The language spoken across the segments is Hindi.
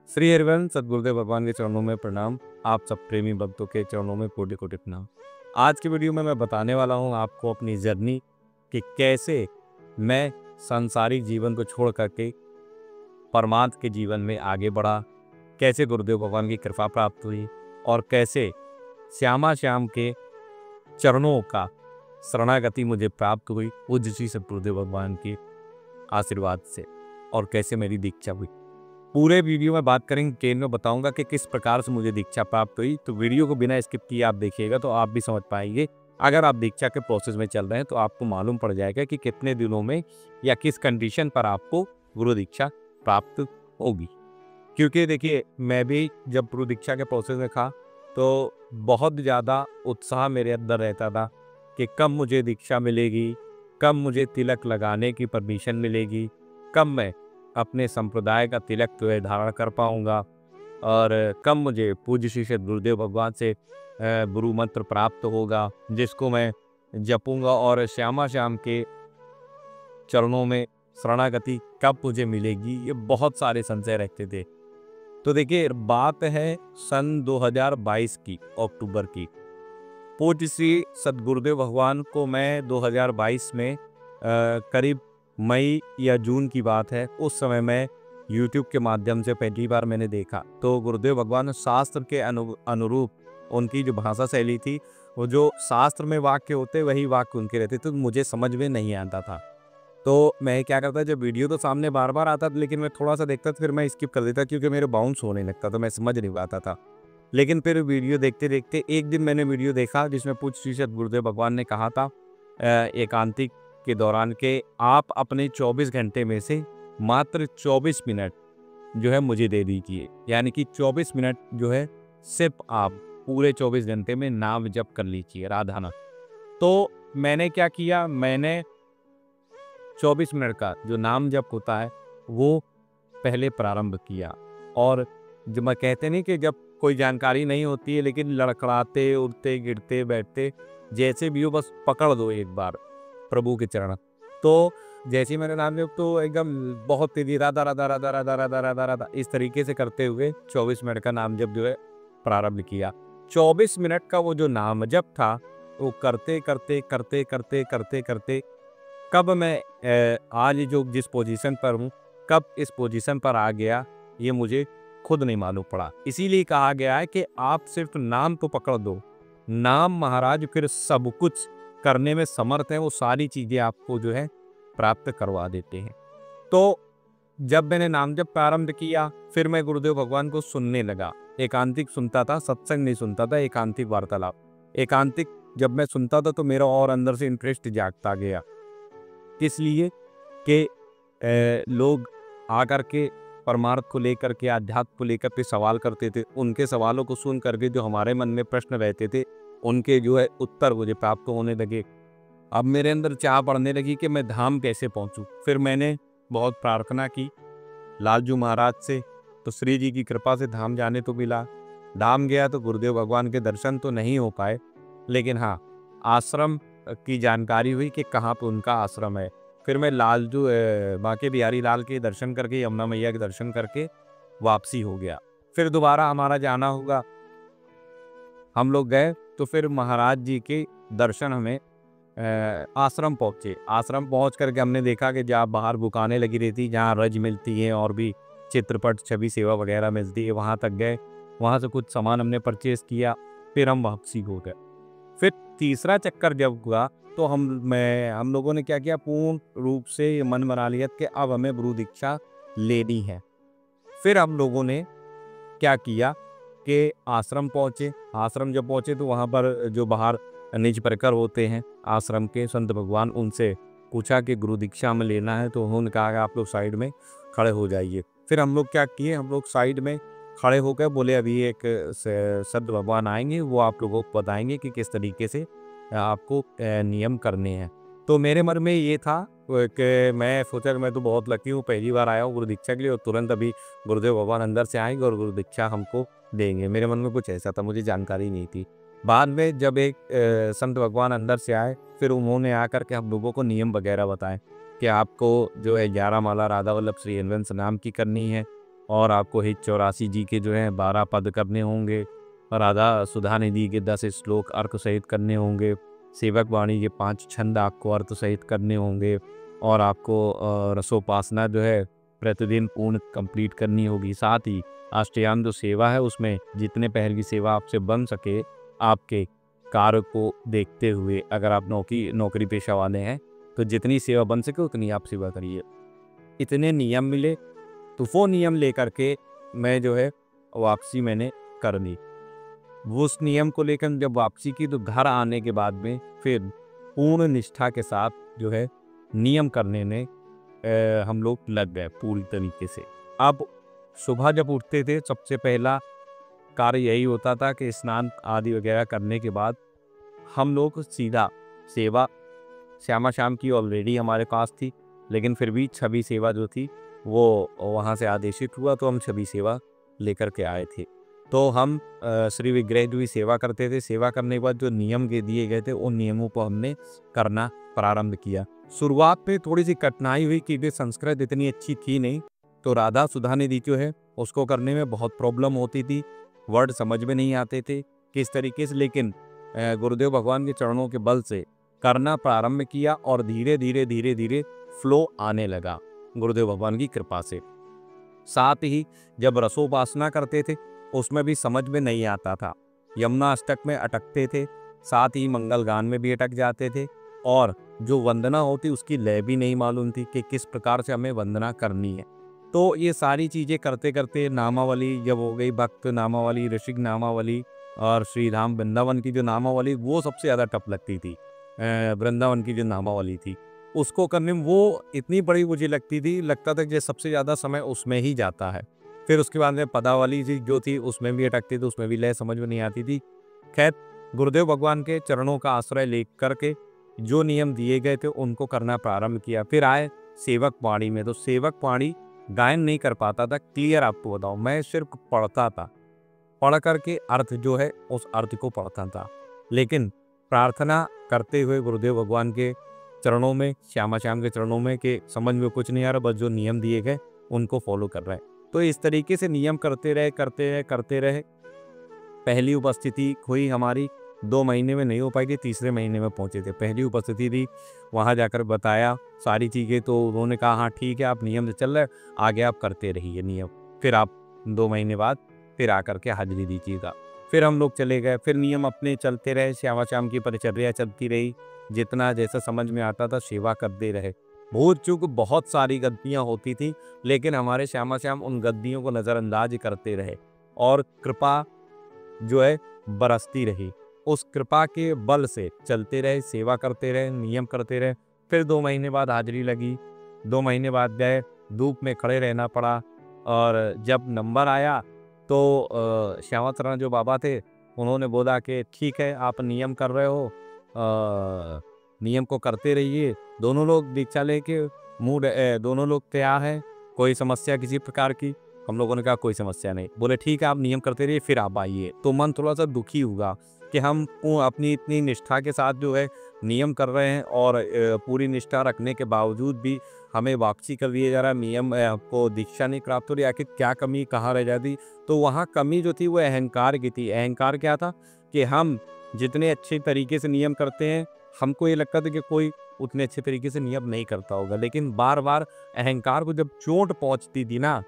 श्री हरिवंश सद्गुरुदेव भगवान के चरणों में प्रणाम। आप सब प्रेमी भक्तों के चरणों में कोटि कोटि प्रणाम। आज की वीडियो में मैं बताने वाला हूं आपको अपनी जर्नी कि कैसे मैं सांसारिक जीवन को छोड़ करके परमार्थ के जीवन में आगे बढ़ा, कैसे गुरुदेव भगवान की कृपा प्राप्त हुई और कैसे श्यामा श्याम के चरणों का शरणागति मुझे प्राप्त हुई पूज्य श्री सद्गुरुदेव भगवान के आशीर्वाद से, और कैसे मेरी दीक्षा हुई। पूरे वीडियो में बात करेंगे, डिटेल में बताऊंगा कि किस प्रकार से मुझे दीक्षा प्राप्त हुई। तो वीडियो को बिना स्किप किए आप देखिएगा तो आप भी समझ पाएंगे। अगर आप दीक्षा के प्रोसेस में चल रहे हैं तो आपको मालूम पड़ जाएगा कि कितने दिनों में या किस कंडीशन पर आपको गुरु दीक्षा प्राप्त होगी। क्योंकि देखिए, मैं भी जब गुरु दीक्षा के प्रोसेस में था तो बहुत ज़्यादा उत्साह मेरे अंदर रहता था कि कब मुझे दीक्षा मिलेगी, कब मुझे तिलक लगाने की परमिशन मिलेगी, कब मैं अपने संप्रदाय का तिलक तो धारण कर पाऊंगा और कब मुझे पूज्य श्री सद्गुरुदेव भगवान से गुरु मंत्र प्राप्त होगा जिसको मैं जपूंगा, और श्यामा श्याम के चरणों में शरणागति कब मुझे मिलेगी। ये बहुत सारे संशय रहते थे। तो देखिए, बात है सन 2022 की अक्टूबर की। पूज्य श्री सद्गुरुदेव भगवान को मैं 2022 में करीब मई या जून की बात है, उस समय मैं YouTube के माध्यम से पहली बार मैंने देखा। तो गुरुदेव भगवान शास्त्र के अनुरूप उनकी जो भाषा शैली थी, वो जो शास्त्र में वाक्य होते वही वाक्य उनके रहते, तो मुझे समझ में नहीं आता था। तो मैं क्या करता, जब वीडियो तो सामने बार बार आता था लेकिन मैं थोड़ा सा देखता था, फिर मैं स्किप कर देता क्योंकि मेरे बाउंस होने लगता था, मैं समझ नहीं पाता था। लेकिन फिर वीडियो देखते देखते एक दिन मैंने वीडियो देखा जिसमें पूज्य श्री सद्गुरुदेव भगवान ने कहा था एकांतिक के दौरान के आप अपने 24 घंटे में से मात्र 24 मिनट जो है मुझे दे दीजिए। यानी कि 24 मिनट जो है सिर्फ आप पूरे 24 घंटे में नाम जप कर लीजिए, राधा नाम। तो मैंने क्या किया, मैंने 24 मिनट का जो नाम जप होता है वो पहले प्रारंभ किया। और जो मैं कहते नहीं कि जब कोई जानकारी नहीं होती है लेकिन लड़खड़ाते उठते गिरते बैठते जैसे भी हो, बस पकड़ दो एक बार प्रभु के चरण। तो जैसे ही मैंने नाम जप तो एकदम बहुत तेजी राधा राधा राधा राधा राधा राधा राधा इस तरीके से करते हुए 24 मिनट का नाम जप जो है प्रारंभ किया। 24 मिनट का वो जो नाम जप था वो करते करते करते करते करते करते कब मैं आज जो जिस पोजीशन पर हूँ, कब इस पोजीशन पर आ गया, ये मुझे खुद नहीं मालूम पड़ा। इसीलिए कहा गया है कि आप सिर्फ नाम तो पकड़ दो, नाम महाराज फिर सब कुछ करने में समर्थ है, वो सारी चीज़ें आपको जो है प्राप्त करवा देते हैं। तो जब मैंने नाम जप प्रारंभ किया, फिर मैं गुरुदेव भगवान को सुनने लगा। एकांतिक सुनता था, सत्संग नहीं सुनता था, एकांतिक वार्तालाप। एकांतिक जब मैं सुनता था तो मेरा और अंदर से इंटरेस्ट जागता गया। इसलिए कि लोग आकर के परमार्थ को लेकर के, आध्यात्म को लेकर के सवाल करते थे। उनके सवालों को सुन करके जो हमारे मन में प्रश्न रहते थे उनके जो है उत्तर मुझे प्राप्त होने लगे। अब मेरे अंदर चाह बढ़ने लगी कि मैं धाम कैसे पहुंचूं। फिर मैंने बहुत प्रार्थना की लालजू महाराज से, तो श्री जी की कृपा से धाम जाने तो मिला। धाम गया तो गुरुदेव भगवान के दर्शन तो नहीं हो पाए, लेकिन हाँ आश्रम की जानकारी हुई कि कहाँ पे उनका आश्रम है। फिर मैं लालजू बांके बिहारी लाल के दर्शन करके, यमुना मैया के दर्शन करके वापसी हो गया। फिर दोबारा हमारा जाना होगा, हम लोग गए तो फिर महाराज जी के दर्शन हमें आश्रम पहुँचे। आश्रम पहुँच करके हमने देखा कि जहाँ बाहर दुकानें लगी रहती, जहाँ रज मिलती है और भी चित्रपट छवि सेवा वगैरह मिलती है, वहाँ तक गए। वहाँ से कुछ सामान हमने परचेज किया, फिर हम वापसी हो गए। फिर तीसरा चक्कर जब हुआ तो हम लोगों ने क्या किया, पूर्ण रूप से मन बना लिया कि अब हमें गुरु दीक्षा लेनी है। फिर हम लोगों ने क्या किया कि आश्रम पहुँचे। आश्रम जब पहुँचे तो वहाँ पर जो बाहर निज प्रकर होते हैं आश्रम के संत भगवान, उनसे पूछा कि गुरु दीक्षा में लेना है, तो उन्होंने कहा कि आप लोग साइड में खड़े हो जाइए। फिर हम लोग क्या किए, हम लोग साइड में खड़े होकर बोले अभी एक संत भगवान आएंगे, वो आप लोगों को बताएंगे कि किस तरीके से आपको नियम करने हैं। तो मेरे मन में ये था कि मैं सोचा कि मैं तो बहुत लकी हूँ, पहली बार आया हूँ गुरु दीक्षा के लिए और तुरंत अभी गुरुदेव भगवान अंदर से आएंगे और गुरु दीक्षा हमको देंगे। मेरे मन में कुछ ऐसा था, मुझे जानकारी नहीं थी। बाद में जब एक संत भगवान अंदर से आए, फिर उन्होंने आकर के हम लोगों को नियम वगैरह बताए कि आपको जो है 11 माला राधा वल्लभ श्री हरिवंश नाम की करनी है, और आपको हित 84 जी के जो है 12 पद करने होंगे, राधा सुधा निधि के 10 श्लोक अर्थ सहित करने होंगे, सेवक वाणी के 5 छंद आपको अर्थ सहित करने होंगे, और आपको रसोपासना जो है प्रतिदिन पूर्ण कंप्लीट करनी होगी। साथ ही अष्टयाम जो सेवा है उसमें जितने पहर की सेवा आपसे बन सके, आपके कार्य को देखते हुए, अगर आप नौकरी पेशा वाले हैं तो जितनी सेवा बन सके उतनी आप सेवा करिए। इतने नियम मिले तो वो नियम लेकर के मैं जो है वापसी मैंने कर ली। वो उस नियम को लेकर जब वापसी की तो घर आने के बाद में फिर पूर्ण निष्ठा के साथ जो है नियम करने में हम लोग लग गए पूरी तरीके से। अब सुबह जब उठते थे सबसे पहला कार्य यही होता था कि स्नान आदि वगैरह करने के बाद हम लोग सीधा सेवा श्यामा शाम की ऑलरेडी हमारे पास थी, लेकिन फिर भी छवि सेवा जो थी वो वहाँ से आदेशित हुआ तो हम छवि सेवा लेकर के आए थे। तो हम श्री विग्रह की सेवा करते थे। सेवा करने के बाद जो नियम के दिए गए थे उन नियमों को हमने करना प्रारंभ किया। शुरुआत में थोड़ी सी कठिनाई हुई क्योंकि संस्कृत इतनी अच्छी थी नहीं, तो राधा सुधा निधि जो है उसको करने में बहुत प्रॉब्लम होती थी, वर्ड समझ में नहीं आते थे किस तरीके से, लेकिन गुरुदेव भगवान के चरणों के बल से करना प्रारंभ किया और धीरे धीरे फ्लो आने लगा गुरुदेव भगवान की कृपा से। साथ ही जब रसोपासना करते थे उसमें भी समझ में नहीं आता था, यमुना अष्टक में अटकते थे, साथ ही मंगल गान में भी अटक जाते थे, और जो वंदना होती उसकी लय भी नहीं मालूम थी कि किस प्रकार से हमें वंदना करनी है। तो ये सारी चीज़ें करते करते नामावली जब हो गई, भक्त नामावली, ऋषिक नामावली और श्रीधाम वृंदावन की जो नामावली वो सबसे ज़्यादा टफ लगती थी। वृंदावन की जो नामावली थी उसको करने में वो इतनी बड़ी मुझे लगती थी, लगता था कि सबसे ज़्यादा समय उसमें ही जाता है। फिर उसके बाद में पदावली जी जो थी उसमें भी अटकती थी, उसमें भी लय समझ में नहीं आती थी। खैर गुरुदेव भगवान के चरणों का आश्रय ले करके जो नियम दिए गए थे उनको करना प्रारंभ किया। फिर आए सेवक वाणी में, तो सेवक वाणी गायन नहीं कर पाता था, क्लियर आपको बताऊं, मैं सिर्फ पढ़ता था, पढ़ करके अर्थ जो है उस अर्थ को पढ़ता था, लेकिन प्रार्थना करते हुए गुरुदेव भगवान के चरणों में, श्यामा श्याम के चरणों में कि समझ में कुछ नहीं आ रहा, बस जो नियम दिए गए उनको फॉलो कर रहे हैं। तो इस तरीके से नियम करते रहे। पहली उपस्थिति हुई हमारी 2 महीने में नहीं हो पाई थी, तीसरे महीने में पहुंचे थे। पहली उपस्थिति थी, वहां जाकर बताया सारी चीज़ें, तो उन्होंने कहा हाँ ठीक है आप नियम से चल रहे, आगे आप करते रहिए नियम, फिर आप 2 महीने बाद फिर आकर के हाजिरी दीजिएगा। फिर हम लोग चले गए, फिर नियम अपने चलते रहे, श्यामा श्याम की परिचर्या चलती रही, जितना जैसा समझ में आता था सेवा करते रहे। भूल चूक बहुत सारी गलतियाँ होती थी, लेकिन हमारे श्यामा श्याम उन गलतियों को नज़रअंदाज करते रहे और कृपा जो है बरसती रही। उस कृपा के बल से चलते रहे, सेवा करते रहे, नियम करते रहे। फिर 2 महीने बाद हाजिरी लगी, 2 महीने बाद गए, धूप में खड़े रहना पड़ा, और जब नंबर आया तो श्यामा चरण जो बाबा थे उन्होंने बोला कि ठीक है आप नियम कर रहे हो, नियम को करते रहिए। दोनों लोग दीक्षा लेके दोनों लोग तैयार हैं, कोई समस्या किसी प्रकार की? हम लोगों ने कहा कोई समस्या नहीं। बोले ठीक है आप नियम करते रहिए फिर आप आइए। तो मन थोड़ा सा दुखी हुआ कि हम अपनी इतनी निष्ठा के साथ जो है नियम कर रहे हैं और पूरी निष्ठा रखने के बावजूद भी हमें वापसी कर दिया जा रहा है, नियम आपको दीक्षा नहीं प्राप्त हो रही, आखिर क्या कमी कहाँ रह जाती? तो वहाँ कमी जो थी वो अहंकार की थी। अहंकार क्या था कि हम जितने अच्छे तरीके से नियम करते हैं, हमको ये लगता था कि कोई उतने अच्छे तरीके से नियम नहीं करता होगा, लेकिन बार बार अहंकार को जब चोट पहुँचती थी ना,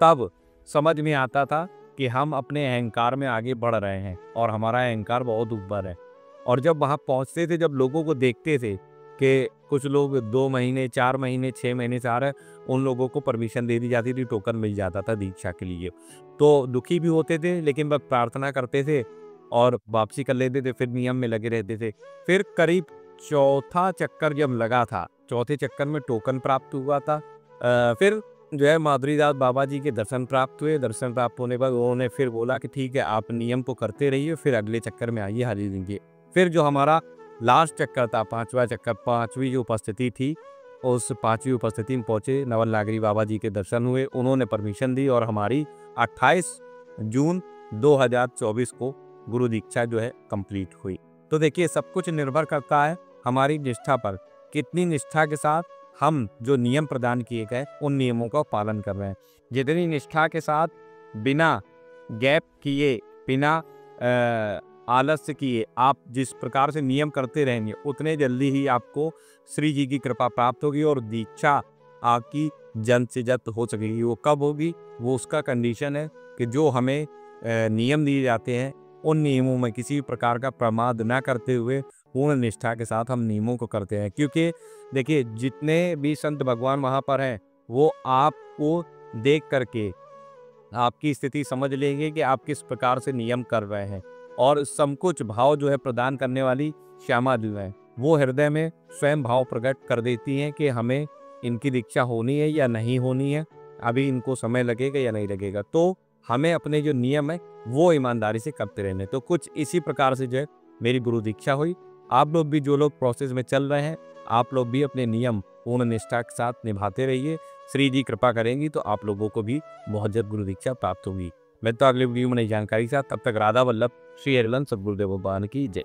तब समझ में आता था कि हम अपने अहंकार में आगे बढ़ रहे हैं और हमारा अहंकार बहुत ऊपर है। और जब वहाँ पहुँचते थे, जब लोगों को देखते थे कि कुछ लोग 2 महीने, 4 महीने, 6 महीने से आ रहे हैं, उन लोगों को परमिशन दे दी जाती थी, टोकन मिल जाता था दीक्षा के लिए। तो दुखी भी होते थे, लेकिन बस प्रार्थना करते थे और वापसी कर लेते थे, फिर नियम में लगे रहते थे। फिर करीब चौथा चक्कर जब लगा था, चौथे चक्कर में टोकन प्राप्त हुआ था। फिर जो है माधुरीदास बाबा जी के दर्शन प्राप्त हुए। दर्शन प्राप्त होने के बाद उन्होंने फिर बोला कि ठीक है आप नियम को करते रहिए, फिर अगले चक्कर में आइए हाजिरी दीजिए। फिर जो हमारा लास्ट चक्कर था, 5वां चक्कर, 5वीं जो उपस्थिति थी, उस 5वीं उपस्थिति में पहुंचे, नवल नागरी बाबा जी के दर्शन हुए, उन्होंने परमिशन दी और हमारी 28 जून 2024 को गुरु दीक्षा जो है कंप्लीट हुई। तो देखिए सब कुछ निर्भर करता है हमारी निष्ठा पर, कितनी निष्ठा के साथ हम जो नियम प्रदान किए गए उन नियमों का पालन कर रहे हैं। जितनी निष्ठा के साथ बिना गैप किए, बिना आलस्य किए आप जिस प्रकार से नियम करते रहेंगे, उतने जल्दी ही आपको श्री जी की कृपा प्राप्त होगी और दीक्षा आपकी जल्द से जल्द हो सकेगी। वो कब होगी? वो उसका कंडीशन है कि जो हमें नियम दिए जाते हैं, उन नियमों में किसी भी प्रकार का प्रमाद ना करते हुए पूर्ण निष्ठा के साथ हम नियमों को करते हैं। क्योंकि देखिए, जितने भी संत भगवान वहाँ पर हैं, वो आपको देख करके आपकी स्थिति समझ लेंगे कि आप किस प्रकार से नियम कर रहे हैं। और संकुच भाव जो है प्रदान करने वाली श्यामा जो है, वो हृदय में स्वयं भाव प्रकट कर देती हैं कि हमें इनकी दीक्षा होनी है या नहीं होनी है, अभी इनको समय लगेगा या नहीं लगेगा। तो हमें अपने जो नियम है वो ईमानदारी से करते रहने। तो कुछ इसी प्रकार से जो है मेरी गुरु दीक्षा हुई। आप लोग भी जो लोग प्रोसेस में चल रहे हैं, आप लोग भी अपने नियम पूर्ण निष्ठा के साथ निभाते रहिए। श्री जी कृपा करेंगी तो आप लोगों को भी बहुत जल्द गुरु दीक्षा प्राप्त होगी। मैं तो अगले वीडियो में नई जानकारी के साथ, तब तक राधा वल्लभ, श्री हरिवंश सद्गुरुदेव भगवान की जय।